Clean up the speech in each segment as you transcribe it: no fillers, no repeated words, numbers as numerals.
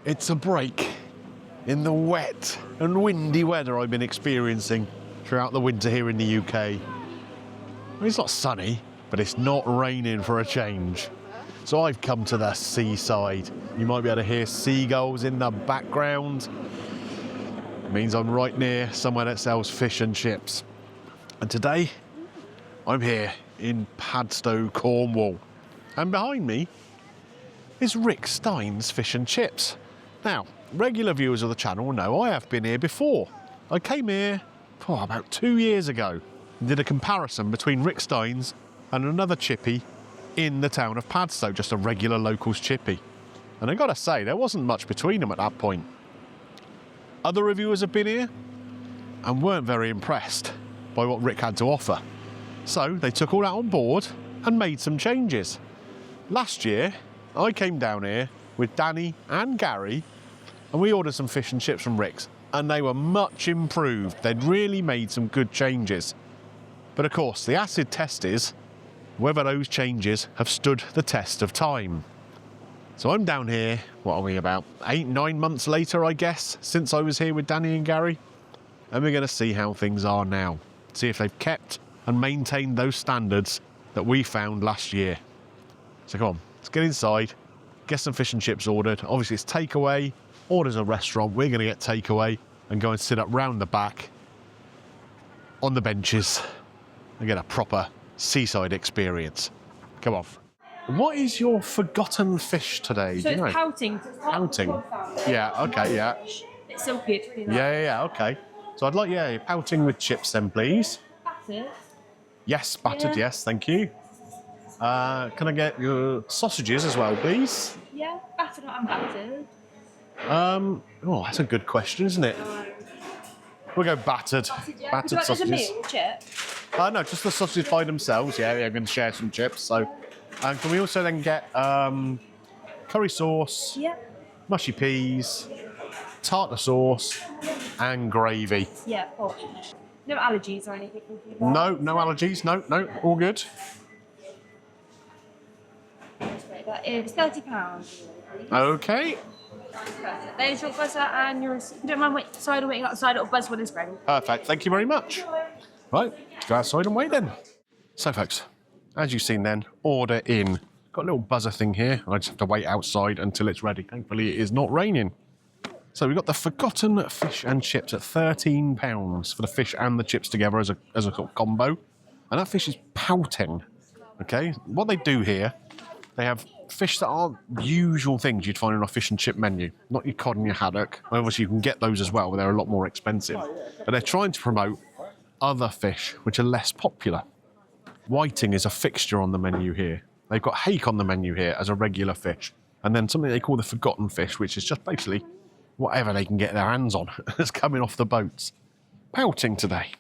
It's a break in the wet and windy weather I've been experiencing throughout the winter here in the UK. I mean, it's not sunny, but it's not raining for a change. So I've come to the seaside. You might be able to hear seagulls in the background. It means I'm right near somewhere that sells fish and chips. And today, I'm here in Padstow, Cornwall. And behind me is Rick Stein's Fish and Chips. Now, regular viewers of the channel know I have been here before. I came here about 2 years ago and did a comparison between Rick Stein's and another chippy in the town of Padstow, just a regular locals chippy. And I gotta say, there wasn't much between them at that point. Other reviewers have been here and weren't very impressed by what Rick had to offer. So they took all that on board and made some changes. Last year, I came down here with Danny and Gary and we ordered some fish and chips from Rick's and they were much improved. They'd really made some good changes. But of course, the acid test is whether those changes have stood the test of time. So I'm down here, what are we, about 8-9 months later, I guess, since I was here with Danny and Gary. And we're going to see how things are now. See if they've kept and maintained those standards that we found last year. So come on, let's get inside, get some fish and chips ordered. Obviously it's takeaway, orders a restaurant. We're going to get takeaway and go and sit up round the back on the benches and get a proper seaside experience. Come on. What is your forgotten fish today? So do you know? it's pouting. Pouting? Yeah, okay, yeah. It's so good. Yeah, okay. So I'd like, pouting with chips then, please. Battered. Yes, battered, yes, thank you. Can I get your sausages as well, please? Yeah, battered or unbattered? Oh, that's a good question, isn't it? We'll go battered. Yeah. Battered Would you like sausages. as a meal, chip? No, just the sausages by themselves. Yeah, I'm going to share some chips. So, can we also then get curry sauce, Yeah. mushy peas, tartar sauce, and gravy? Yeah, of course. No allergies or anything? No allergies. No, all good. That is £30. Okay. Perfect. There's your buzzer and your receipt. Don't mind waiting outside or waiting outside, it'll buzz when it's ready. Perfect. Thank you very much. Right, let's go outside and wait then. So, folks, as you've seen then, order in. Got a little buzzer thing here. I just have to wait outside until it's ready. Thankfully, it is not raining. So we've got the forgotten fish and chips at £13 for the fish and the chips together as a sort of combo. And that fish is pouting. Okay, what they do here, they have fish that aren't usual things you'd find on a fish and chip menu. Not your cod and your haddock. Obviously, you can get those as well, but they're a lot more expensive. But they're trying to promote other fish which are less popular. Whiting is a fixture on the menu here. They've got hake on the menu here as a regular fish. And then something they call the forgotten fish, which is just basically whatever they can get their hands on that's coming off the boats. Pouting today.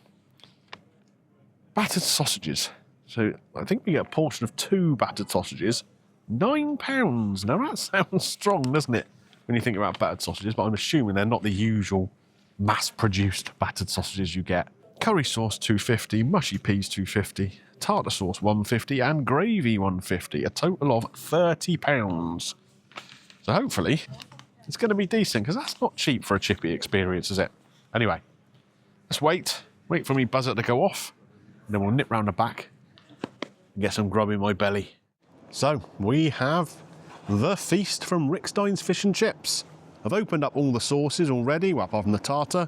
Battered sausages. So I think we get a portion of 2 battered sausages. £9. Now that sounds strong, doesn't it? When you think about battered sausages, but I'm assuming they're not the usual mass-produced battered sausages you get. Curry sauce £2.50, mushy peas £2.50, tartar sauce £1.50 and gravy £1.50. A total of £30. So hopefully it's going to be decent, because that's not cheap for a chippy experience, is it? Anyway, let's wait for me buzzer to go off, and then we'll nip round the back and get some grub in my belly. So we have the feast from Rick Stein's Fish and Chips. I've opened up all the sauces already, well, apart from the tartar.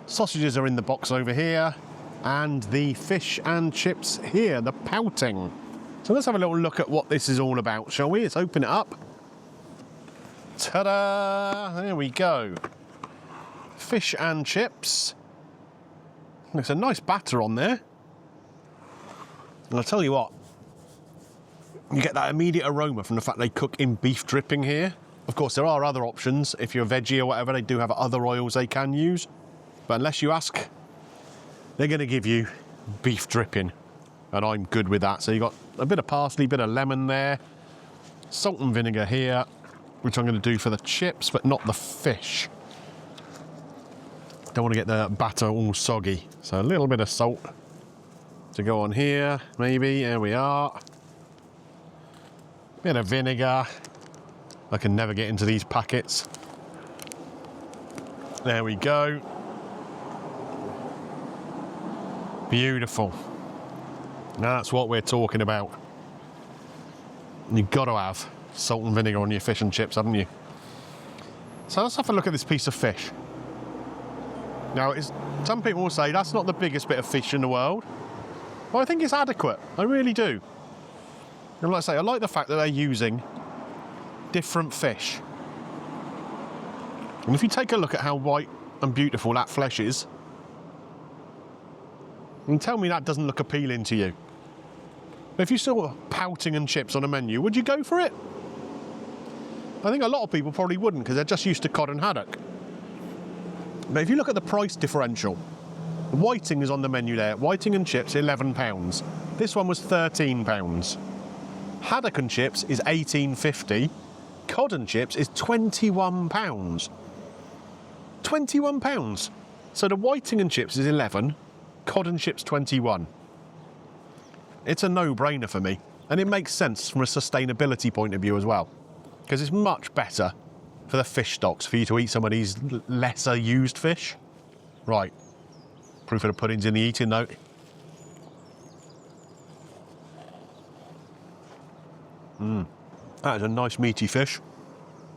Sausages are in the box over here, and the fish and chips here, the pouting. So let's have a little look at what this is all about, shall we? Let's open it up. Ta-da! There we go. Fish and chips. There's a nice batter on there. And I'll tell you what, you get that immediate aroma from the fact they cook in beef dripping here. Of course, there are other options. If you're veggie or whatever, they do have other oils they can use. But unless you ask, they're going to give you beef dripping. And I'm good with that. So you've got a bit of parsley, bit of lemon there. Salt and vinegar here, which I'm going to do for the chips, but not the fish. Don't want to get the batter all soggy. So a little bit of salt to go on here, maybe. There we are. Bit of vinegar. I can never get into these packets. There we go. Beautiful. Now that's what we're talking about. You've got to have salt and vinegar on your fish and chips, haven't you? So let's have a look at this piece of fish. Now, some people will say that's not the biggest bit of fish in the world. But I think it's adequate. I really do. And like I say, I like the fact that they're using different fish. And if you take a look at how white and beautiful that flesh is, and tell me that doesn't look appealing to you. But if you saw pouting and chips on a menu, would you go for it? I think a lot of people probably wouldn't because they're just used to cod and haddock. But if you look at the price differential, whiting is on the menu there. Whiting and chips, £11. This one was £13. Haddock and chips is $18.50. Cod and chips is £21. £21. So the whiting and chips is 11, cod and chips 21. It's a no-brainer for me, and it makes sense from a sustainability point of view as well, because it's much better for the fish stocks for you to eat some of these lesser used fish. Right, proof of the pudding's in the eating though. That is a nice meaty fish.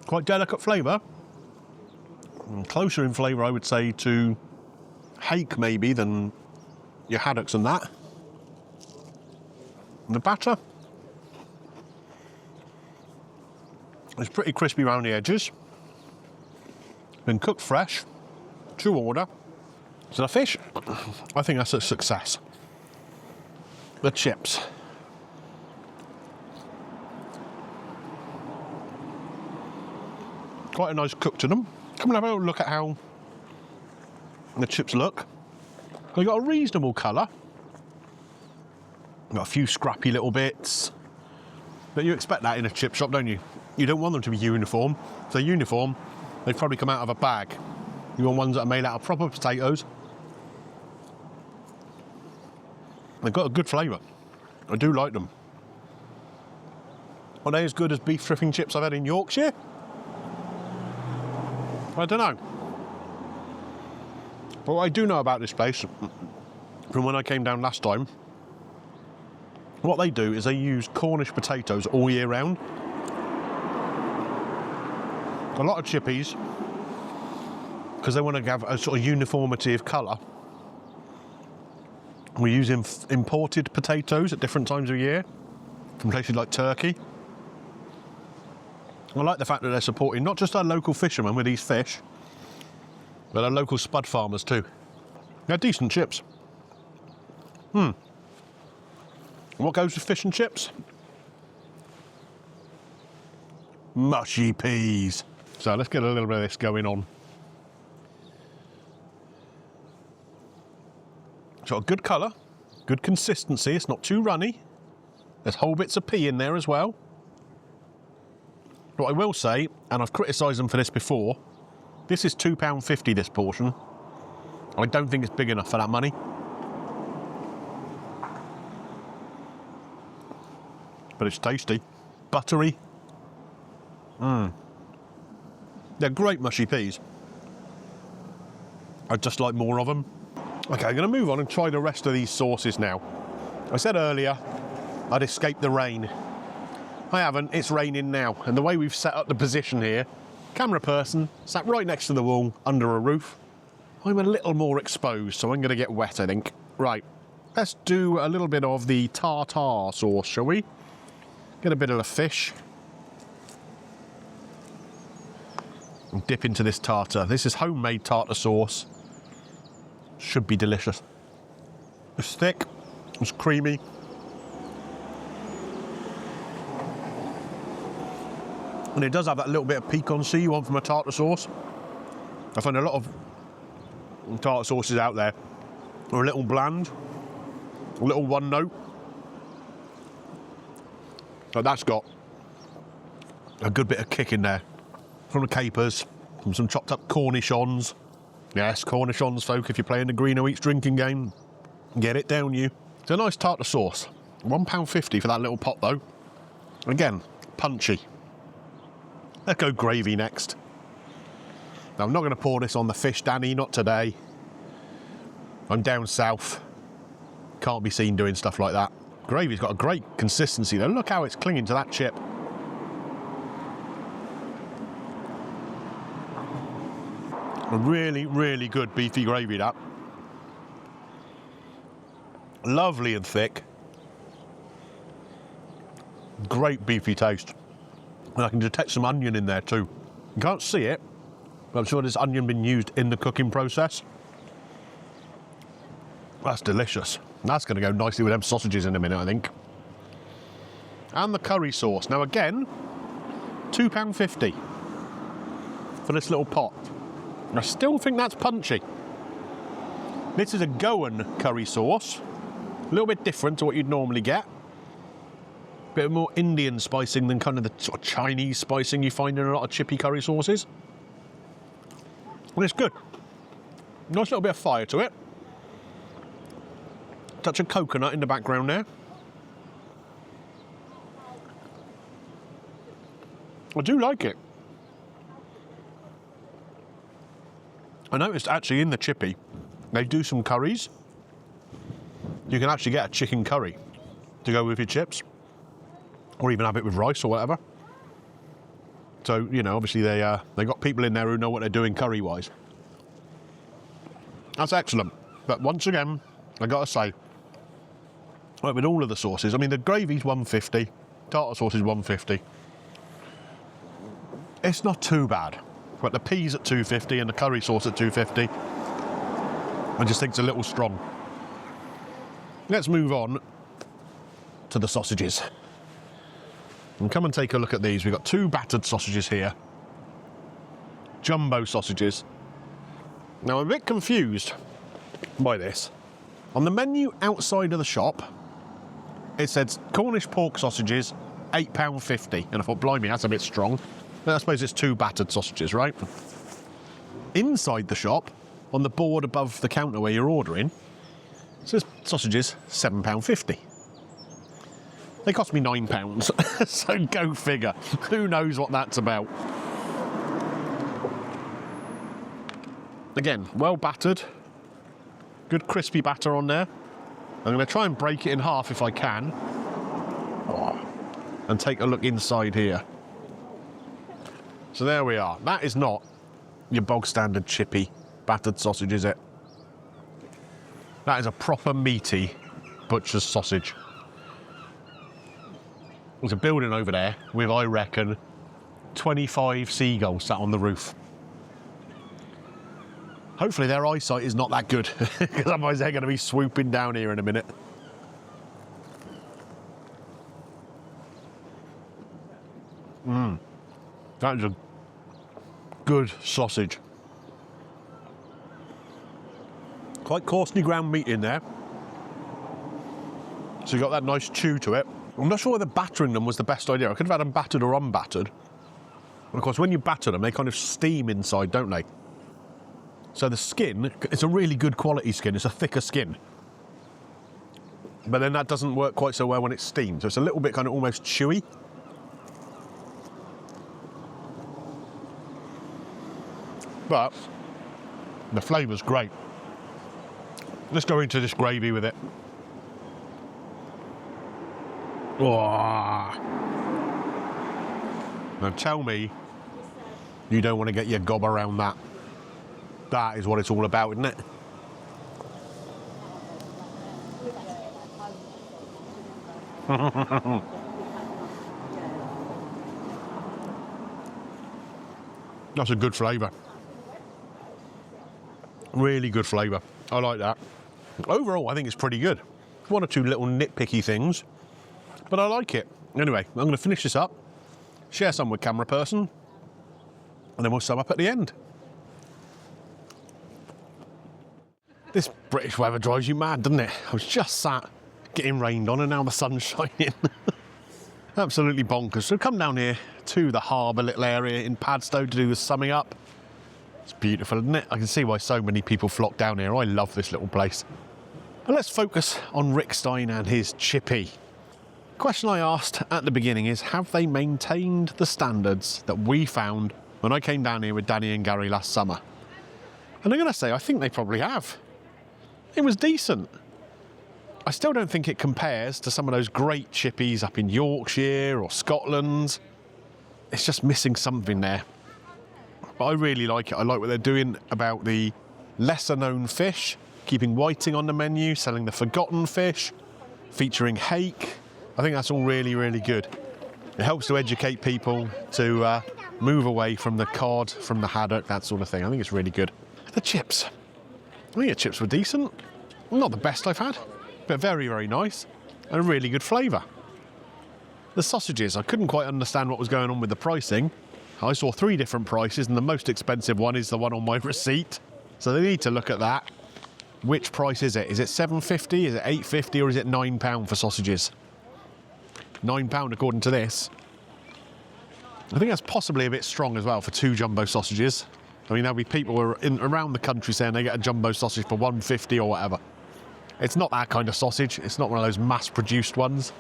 Quite delicate flavour. Closer in flavour, I would say, to hake maybe than your haddocks and that. And the batter is pretty crispy around the edges. Been cooked fresh, to order. So the fish, I think that's a success. The chips. Quite a nice cook to them. Come and have a little look at how the chips look. They've got a reasonable colour. Got a few scrappy little bits. But you expect that in a chip shop, don't you? You don't want them to be uniform. If they're uniform, they've probably come out of a bag. You want ones that are made out of proper potatoes. They've got a good flavour. I do like them. Are they as good as beef stripping chips I've had in Yorkshire? I don't know. But what I do know about this place, from when I came down last time, what they do is they use Cornish potatoes all year round. A lot of chippies, because they want to have a sort of uniformity of colour, we use imported potatoes at different times of year from places like Turkey. I like the fact that they're supporting not just our local fishermen with these fish, but our local spud farmers too. They're decent chips. What goes with fish and chips? Mushy peas. So let's get a little bit of this going on. It's got a good colour, good consistency, it's not too runny. There's whole bits of pea in there as well. What I will say, and I've criticised them for this before, this is £2.50 this portion. I don't think it's big enough for that money. But it's tasty. Buttery. They're great mushy peas. I'd just like more of them. Okay, I'm going to move on and try the rest of these sauces now. I said earlier I'd escape the rain. I haven't, it's raining now. And the way we've set up the position here, camera person sat right next to the wall under a roof. I'm a little more exposed, so I'm going to get wet, I think. Right, let's do a little bit of the tartare sauce, shall we? Get a bit of the fish. And dip into this tartar. This is homemade tartar sauce. Should be delicious. It's thick, it's creamy. And it does have that little bit of piquancy you want from a tartar sauce. I find a lot of tartar sauces out there are a little bland, a little one note. But that's got a good bit of kick in there. From the capers, from some chopped up cornichons. Yes, cornichons, folk, if you're playing the Greeno Eats drinking game, get it down you. It's a nice tartar sauce. £1.50 for that little pot though. Again, punchy. Let's go gravy next. Now, I'm not going to pour this on the fish, Danny, not today. I'm down south. Can't be seen doing stuff like that. Gravy's got a great consistency though. Look how it's clinging to that chip. A really, really good beefy gravy, that. Lovely and thick. Great beefy taste. And I can detect some onion in there too. You can't see it, but I'm sure there's onion been used in the cooking process. That's delicious. That's going to go nicely with them sausages in a minute, I think. And the curry sauce. Now again, £2.50 for this little pot. I still think that's punchy. This is a Goan curry sauce. A little bit different to what you'd normally get. Bit more Indian spicing than kind of the sort of Chinese spicing you find in a lot of chippy curry sauces. And it's good. Nice little bit of fire to it. Touch of coconut in the background there. I do like it. I noticed actually in the chippy, they do some curries. You can actually get a chicken curry to go with your chips, or even have it with rice or whatever. So, you know, obviously they got people in there who know what they're doing curry-wise. That's excellent. But once again, I gotta say, like with all of the sauces, I mean, the gravy's £1.50, tartar sauce is £1.50. It's not too bad. But the peas at £2.50 and the curry sauce at £2.50, I just think it's a little strong. Let's move on to the sausages. And come and take a look at these. We've got 2 battered sausages here. Jumbo sausages. Now, I'm a bit confused by this. On the menu outside of the shop, it says Cornish pork sausages, £8.50. And I thought, blimey, that's a bit strong. But I suppose it's 2 battered sausages, right? Inside the shop, on the board above the counter where you're ordering, it says sausages, £7.50. They cost me £9, so go figure. Who knows what that's about? Again, well battered. Good crispy batter on there. I'm going to try and break it in half if I can. Oh, and take a look inside here. So there we are. That is not your bog standard chippy battered sausage, is it? That is a proper meaty butcher's sausage. There's a building over there with, I reckon, 25 seagulls sat on the roof. Hopefully their eyesight is not that good, because otherwise they're going to be swooping down here in a minute. That is a good sausage. Quite coarsely ground meat in there. So you got that nice chew to it. I'm not sure whether battering them was the best idea. I could have had them battered or unbattered. And of course, when you batter them, they kind of steam inside, don't they? So the skin, it's a really good quality skin. It's a thicker skin. But then that doesn't work quite so well when it's steamed. So it's a little bit kind of almost chewy. But the flavour's great. Let's go into this gravy with it. Oh. Now tell me you don't want to get your gob around that. That is what it's all about, isn't it? That's a good flavour. Really good flavour. I like that. Overall, I think it's pretty good. 1 or 2 little nitpicky things, but I like it. Anyway, I'm going to finish this up, share some with camera person, and then we'll sum up at the end. This British weather drives you mad, doesn't it? I was just sat getting rained on and now the sun's shining. Absolutely bonkers. So come down here to the harbour little area in Padstow to do the summing up. It's beautiful, isn't it? I can see why so many people flock down here. I love this little place. But let's focus on Rick Stein and his Chippy. The question I asked at the beginning is, have they maintained the standards that we found when I came down here with Danny and Gary last summer. And I'm going to say, I think they probably have. It was decent. I still don't think it compares to some of those great chippies up in Yorkshire or Scotland. It's just missing something there. But I really like it. I like what they're doing about the lesser known fish, keeping whiting on the menu, selling the forgotten fish, featuring hake. I think that's all really, really good. It helps to educate people to move away from the cod, from the haddock, that sort of thing. I think it's really good. The chips. I think the chips were decent. Not the best I've had, but very, very nice and a really good flavour. The sausages, I couldn't quite understand what was going on with the pricing. I saw 3 different prices and the most expensive one is the one on my receipt. So they need to look at that. Which price is it? Is it £7.50, is it £8.50 or is it £9 for sausages? £9 according to this. I think that's possibly a bit strong as well for 2 jumbo sausages. I mean, there'll be people around the country saying they get a jumbo sausage for £1.50 or whatever. It's not that kind of sausage. It's not one of those mass-produced ones.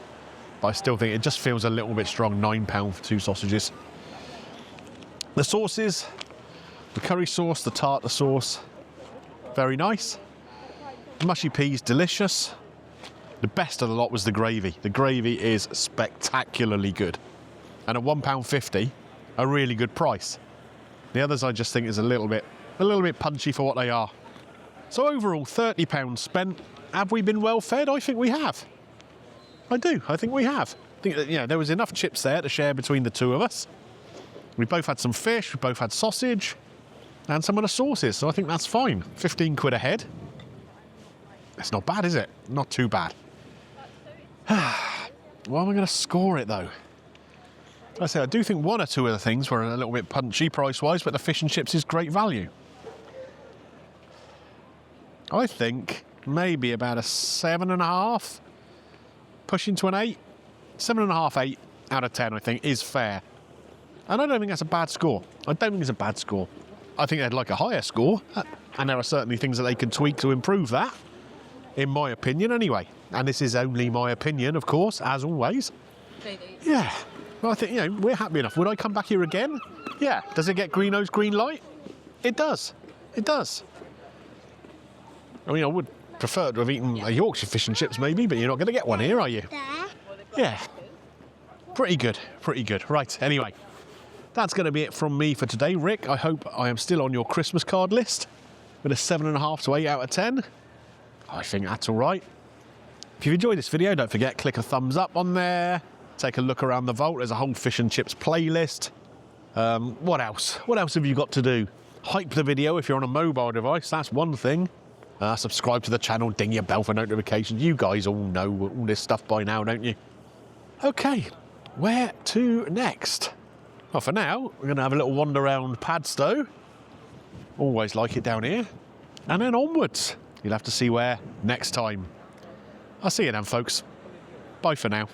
But I still think it just feels a little bit strong, £9 for 2 sausages. The sauces, the curry sauce, the tartar sauce, very nice. Mushy peas, delicious. The best of the lot was the gravy. The gravy is spectacularly good. And at £1.50, a really good price. The others I just think is a little bit punchy for what they are. So overall, £30 spent. Have we been well fed? I think we have. I do. I think we have. I think that, you know, there was enough chips there to share between the 2 of us. We both had some fish, we both had sausage, and some of the sauces, so I think that's fine. 15 quid a head. It's not bad, is it? Not too bad. Well, am I going to score it, though? I say, I do think 1 or 2 of the things were a little bit punchy price-wise, but the fish and chips is great value. I think maybe about a 7.5, pushing to an 8. 7.5, 8 out of 10, I think, is fair. And I don't think that's a bad score. I don't think it's a bad score. I think they'd like a higher score, and there are certainly things that they can tweak to improve that, in my opinion anyway. And this is only my opinion, of course, as always. Yeah. Well, I think, you know, we're happy enough. Would I come back here again? Yeah. Does it get Greeno's green light? It does. It does. I mean, I would prefer to have eaten a Yorkshire fish and chips maybe, but you're not going to get one here, are you? Yeah. Pretty good. Pretty good. Right, anyway. That's going to be it from me for today. Rick, I hope I am still on your Christmas card list with a 7.5 to 8 out of 10. I think that's all right. If you've enjoyed this video, don't forget, click a thumbs up on there. Take a look around the vault. There's a whole fish and chips playlist. What else? What else have you got to do? Hype the video if you're on a mobile device. That's one thing. Subscribe to the channel. Ding your bell for notifications. You guys all know all this stuff by now, don't you? Okay, where to next? Well, for now, we're going to have a little wander around Padstow. Always like it down here. And then onwards. You'll have to see where next time. I'll see you then, folks. Bye for now.